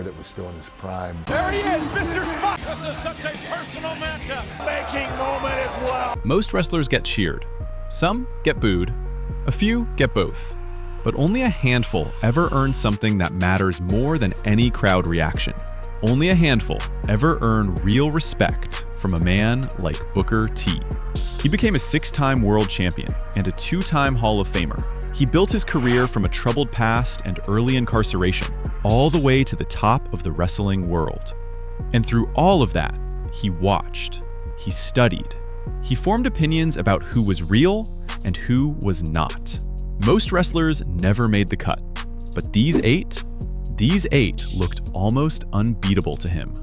that was still in his prime. There he is, Mr. Spot. This is such a personal matchup. Making moment as well. Most wrestlers get cheered. Some get booed. A few get both. But only a handful ever earn something that matters more than any crowd reaction. Only a handful ever earn real respect from a man like Booker T. He became a 6-time world champion and a 2-time Hall of Famer. He built his career from a troubled past and early incarceration, all the way to the top of the wrestling world. And through all of that, he watched, he studied, he formed opinions about who was real and who was not. Most wrestlers never made the cut, but these eight looked almost unbeatable to him.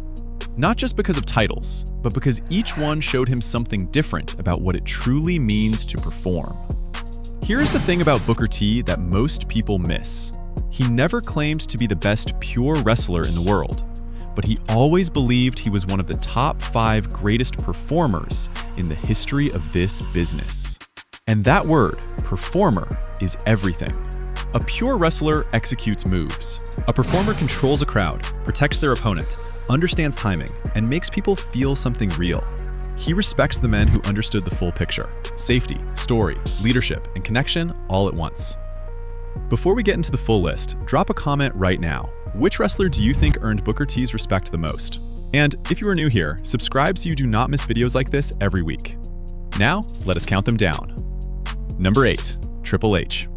Not just because of titles, but because each one showed him something different about what it truly means to perform. Here's the thing about Booker T that most people miss. He never claimed to be the best pure wrestler in the world, but he always believed he was one of the top 5 greatest performers in the history of this business. And that word, performer, is everything. A pure wrestler executes moves. A performer controls a crowd, protects their opponent, understands timing, and makes people feel something real. He respects the men who understood the full picture: safety, story, leadership, and connection all at once. Before we get into the full list, drop a comment right now. Which wrestler do you think earned Booker T's respect the most? And if you are new here, subscribe so you do not miss videos like this every week. Now, let us count them down. Number 8, Triple H.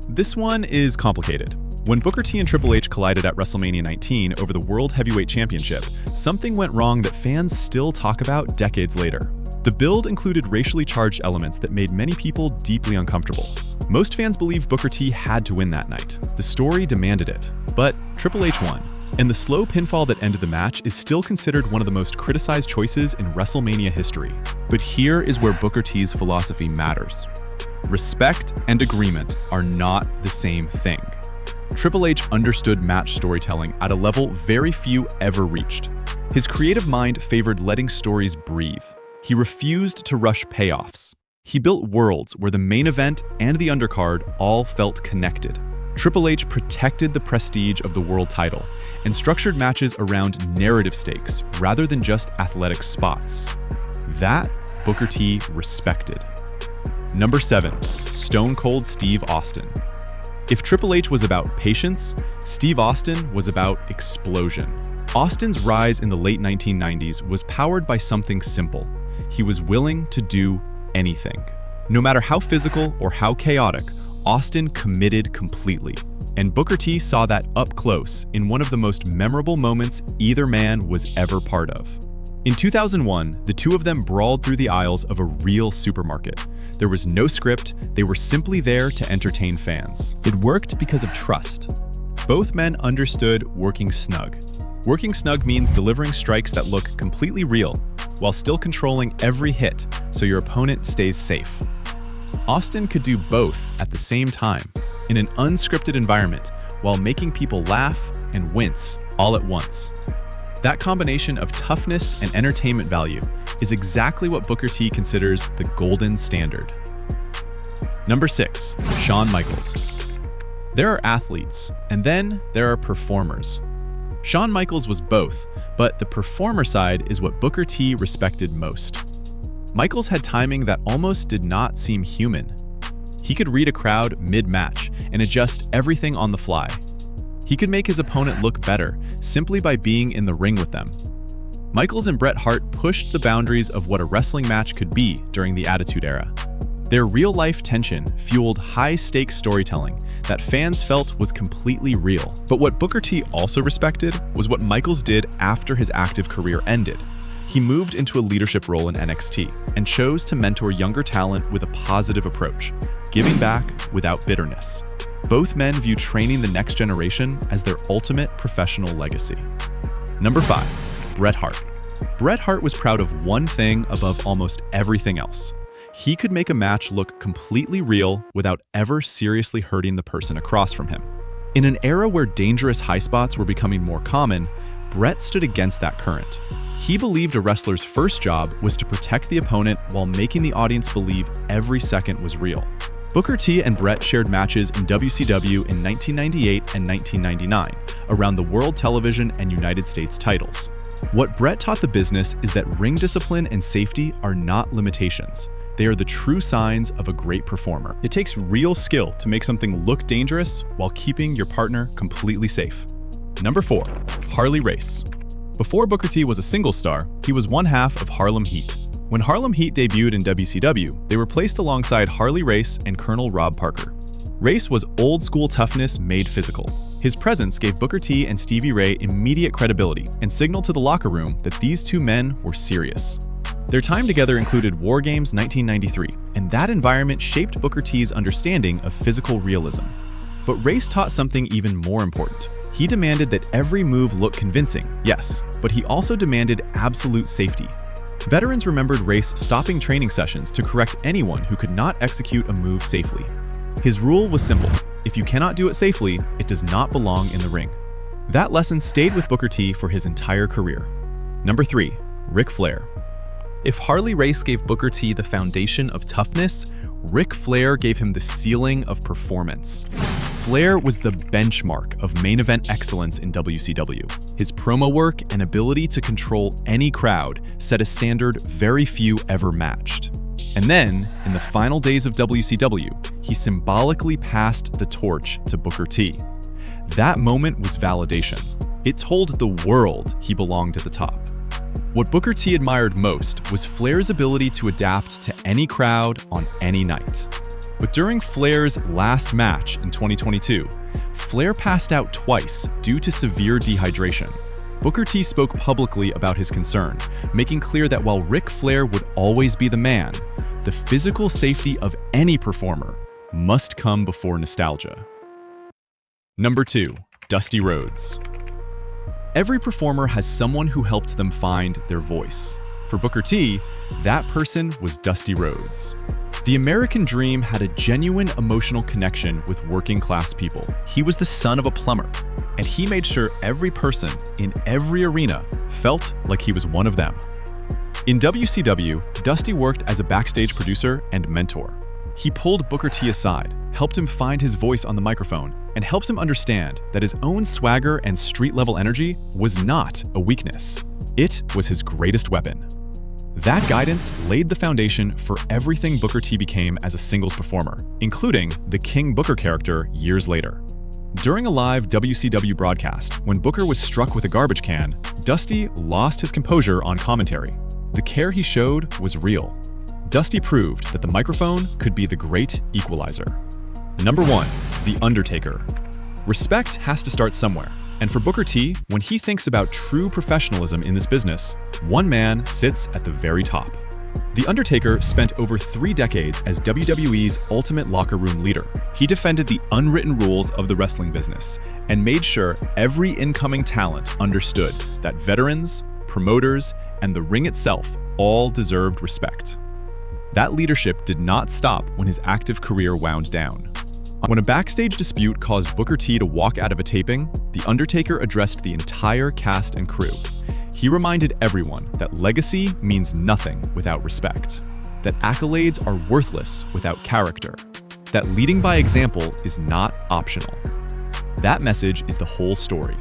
This one is complicated. When Booker T and Triple H collided at WrestleMania 19 over the World Heavyweight Championship, something went wrong that fans still talk about decades later. The build included racially charged elements that made many people deeply uncomfortable. Most fans believe Booker T had to win that night. The story demanded it, but Triple H won. And the slow pinfall that ended the match is still considered one of the most criticized choices in WrestleMania history. But here is where Booker T's philosophy matters. Respect and agreement are not the same thing. Triple H understood match storytelling at a level very few ever reached. His creative mind favored letting stories breathe. He refused to rush payoffs. He built worlds where the main event and the undercard all felt connected. Triple H protected the prestige of the world title and structured matches around narrative stakes rather than just athletic spots. That Booker T respected. Number 7, Stone Cold Steve Austin. If Triple H was about patience, Steve Austin was about explosion. Austin's rise in the late 1990s was powered by something simple. He was willing to do anything. No matter how physical or how chaotic, Austin committed completely. And Booker T saw that up close in one of the most memorable moments either man was ever part of. In 2001, the two of them brawled through the aisles of a real supermarket. There was no script, they were simply there to entertain fans. It worked because of trust. Both men understood working snug. Working snug means delivering strikes that look completely real, while still controlling every hit so your opponent stays safe. Austin could do both at the same time, in an unscripted environment, while making people laugh and wince all at once. That combination of toughness and entertainment value is exactly what Booker T considers the golden standard. Number 6, Shawn Michaels. There are athletes, and then there are performers. Shawn Michaels was both, but the performer side is what Booker T respected most. Michaels had timing that almost did not seem human. He could read a crowd mid-match and adjust everything on the fly. He could make his opponent look better simply by being in the ring with them. Michaels and Bret Hart pushed the boundaries of what a wrestling match could be during the Attitude Era. Their real-life tension fueled high-stakes storytelling that fans felt was completely real. But what Booker T also respected was what Michaels did after his active career ended. He moved into a leadership role in NXT and chose to mentor younger talent with a positive approach, giving back without bitterness. Both men view training the next generation as their ultimate professional legacy. Number 5, Bret Hart. Bret Hart was proud of one thing above almost everything else. He could make a match look completely real without ever seriously hurting the person across from him. In an era where dangerous high spots were becoming more common, Bret stood against that current. He believed a wrestler's first job was to protect the opponent while making the audience believe every second was real. Booker T and Brett shared matches in WCW in 1998 and 1999, around the World Television and United States titles. What Brett taught the business is that ring discipline and safety are not limitations. They are the true signs of a great performer. It takes real skill to make something look dangerous while keeping your partner completely safe. Number 4, Harley Race. Before Booker T was a single star, he was one half of Harlem Heat. When Harlem Heat debuted in WCW, they were placed alongside Harley Race and Colonel Rob Parker. Race was old-school toughness made physical. His presence gave Booker T and Stevie Ray immediate credibility and signaled to the locker room that these two men were serious. Their time together included War Games 1993, and that environment shaped Booker T's understanding of physical realism. But Race taught something even more important. He demanded that every move look convincing, yes, but he also demanded absolute safety. Veterans remembered Race stopping training sessions to correct anyone who could not execute a move safely. His rule was simple: if you cannot do it safely, it does not belong in the ring. That lesson stayed with Booker T for his entire career. Number 3, Ric Flair. If Harley Race gave Booker T the foundation of toughness, Ric Flair gave him the ceiling of performance. Flair was the benchmark of main event excellence in WCW. His promo work and ability to control any crowd set a standard very few ever matched. And then, in the final days of WCW, he symbolically passed the torch to Booker T. That moment was validation. It told the world he belonged at the top. What Booker T admired most was Flair's ability to adapt to any crowd on any night. But during Flair's last match in 2022, Flair passed out twice due to severe dehydration. Booker T spoke publicly about his concern, making clear that while Ric Flair would always be the man, the physical safety of any performer must come before nostalgia. Number 2, Dusty Rhodes. Every performer has someone who helped them find their voice. For Booker T, that person was Dusty Rhodes. The American dream had a genuine emotional connection with working-class people. He was the son of a plumber, and he made sure every person in every arena felt like he was one of them. In WCW, Dusty worked as a backstage producer and mentor. He pulled Booker T aside, helped him find his voice on the microphone, and helped him understand that his own swagger and street-level energy was not a weakness. It was his greatest weapon. That guidance laid the foundation for everything Booker T became as a singles performer, including the King Booker character years later. During a live WCW broadcast, when Booker was struck with a garbage can, Dusty lost his composure on commentary. The care he showed was real. Dusty proved that the microphone could be the great equalizer. Number 1, The Undertaker. Respect has to start somewhere. And for Booker T, when he thinks about true professionalism in this business, one man sits at the very top. The Undertaker spent over 3 decades as WWE's ultimate locker room leader. He defended the unwritten rules of the wrestling business and made sure every incoming talent understood that veterans, promoters, and the ring itself all deserved respect. That leadership did not stop when his active career wound down. When a backstage dispute caused Booker T to walk out of a taping, The Undertaker addressed the entire cast and crew. He reminded everyone that legacy means nothing without respect, that accolades are worthless without character, that leading by example is not optional. That message is the whole story.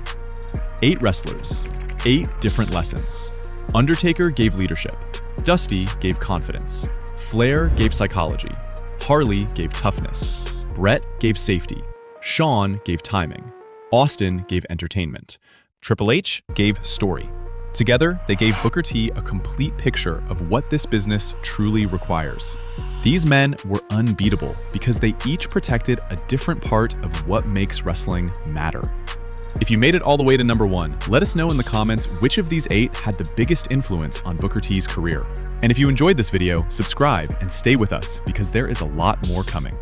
8 wrestlers, 8 different lessons. Undertaker gave leadership. Dusty gave confidence. Flair gave psychology. Harley gave toughness. Brett gave safety. Shawn gave timing. Austin gave entertainment. Triple H gave story. Together, they gave Booker T a complete picture of what this business truly requires. These men were unbeatable because they each protected a different part of what makes wrestling matter. If you made it all the way to number 1, let us know in the comments which of these 8 had the biggest influence on Booker T's career. And if you enjoyed this video, subscribe and stay with us because there is a lot more coming.